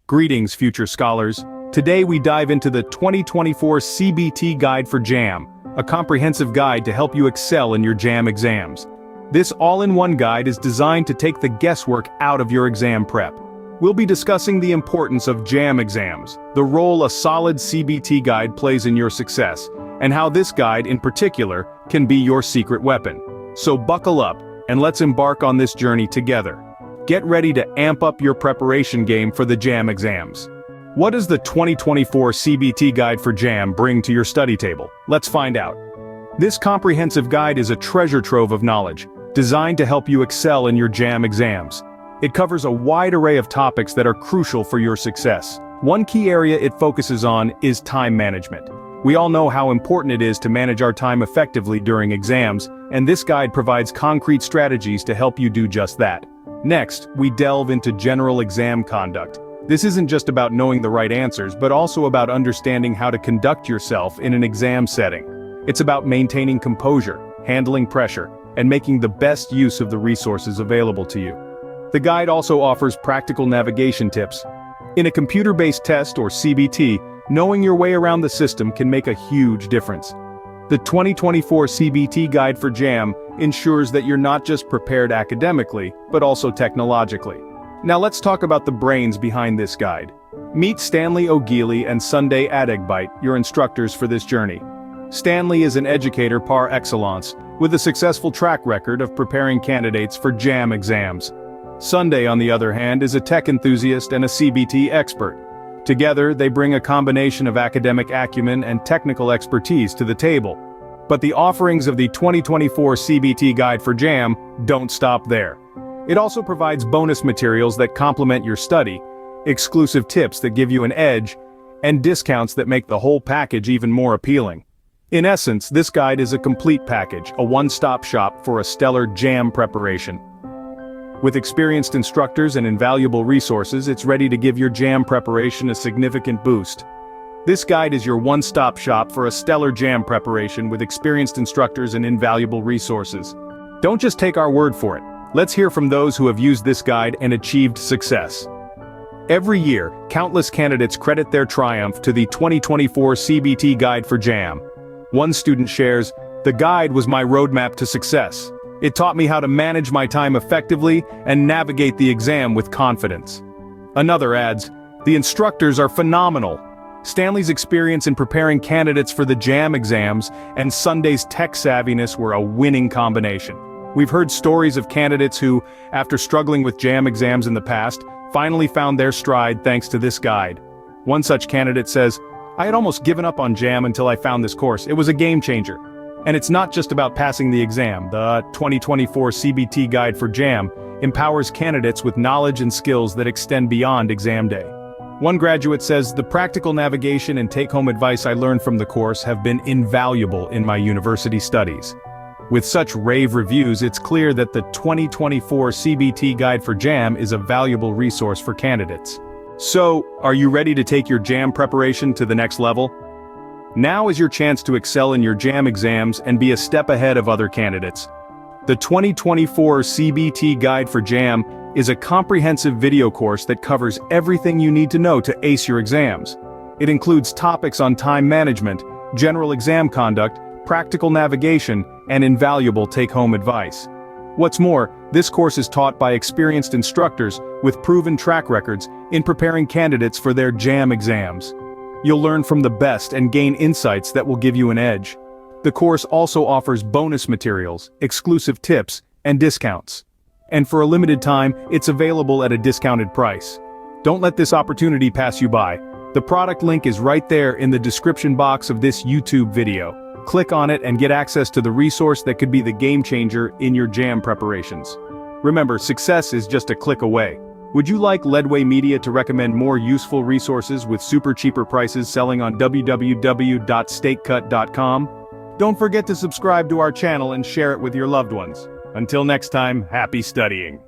Greetings, future scholars. Today we dive into the 2024 CBT Guide for JAM, a comprehensive guide to help you excel in your JAM exams. This all-in-one guide is designed to take the guesswork out of your exam prep. We'll be discussing the importance of JAM exams, the role a solid CBT guide plays in your success, and how this guide in particular can be your secret weapon. So buckle up, and let's embark on this journey together. Get ready to amp up your preparation game for the JAM exams. What does the 2024 CBT Guide for JAM bring to your study table? Let's find out. This comprehensive guide is a treasure trove of knowledge, designed to help you excel in your JAM exams. It covers a wide array of topics that are crucial for your success. One key area it focuses on is time management. We all know how important it is to manage our time effectively during exams, and this guide provides concrete strategies to help you do just that. Next, we delve into general exam conduct. This isn't just about knowing the right answers, but also about understanding how to conduct yourself in an exam setting. It's about maintaining composure, handling pressure, and making the best use of the resources available to you. The guide also offers practical navigation tips. In a computer-based test or CBT, knowing your way around the system can make a huge difference. The 2024 CBT Guide for JAM ensures that you're not just prepared academically, but also technologically. Now let's talk about the brains behind this guide. Meet Stanley O'Geely and Sunday Adegbite, your instructors for this journey. Stanley is an educator par excellence, with a successful track record of preparing candidates for JAM exams. Sunday, on the other hand, is a tech enthusiast and a CBT expert. Together, they bring a combination of academic acumen and technical expertise to the table. But the offerings of the 2024 CBT Guide for JAM don't stop there. It also provides bonus materials that complement your study, exclusive tips that give you an edge, and discounts that make the whole package even more appealing. In essence, this guide is a complete package, a one-stop shop for a stellar JAM preparation. With experienced instructors and invaluable resources, it's ready to give your JAM preparation a significant boost. This guide is your one-stop shop for a stellar JAM preparation with experienced instructors and invaluable resources. Don't just take our word for it. Let's hear from those who have used this guide and achieved success. Every year, countless candidates credit their triumph to the 2024 CBT Guide for JAM. One student shares, "The guide was my roadmap to success. It taught me how to manage my time effectively and navigate the exam with confidence." Another adds, "The instructors are phenomenal. Stanley's experience in preparing candidates for the JAM exams and Sunday's tech savviness were a winning combination." We've heard stories of candidates who, after struggling with JAM exams in the past, finally found their stride thanks to this guide. One such candidate says, "I had almost given up on JAM until I found this course. It was a game changer." And it's not just about passing the exam. The 2024 CBT Guide for JAM empowers candidates with knowledge and skills that extend beyond exam day. One graduate says, "The practical navigation and take-home advice I learned from the course have been invaluable in my university studies." With such rave reviews, it's clear that the 2024 CBT Guide for JAM is a valuable resource for candidates. So, are you ready to take your JAM preparation to the next level? Now is your chance to excel in your JAM exams and be a step ahead of other candidates. The 2024 CBT Guide for JAM is a comprehensive video course that covers everything you need to know to ace your exams. It includes topics on time management, general exam conduct, practical navigation, and invaluable take-home advice. What's more, this course is taught by experienced instructors with proven track records in preparing candidates for their JAM exams. You'll learn from the best and gain insights that will give you an edge. The course also offers bonus materials, exclusive tips, and discounts. And for a limited time, it's available at a discounted price. Don't let this opportunity pass you by. The product link is right there in the description box of this YouTube video. Click on it and get access to the resource that could be the game changer in your JAM preparations. Remember, success is just a click away. Would you like Leadway Media to recommend more useful resources with super cheaper prices selling on www.stakecut.com? Don't forget to subscribe to our channel and share it with your loved ones. Until next time, happy studying.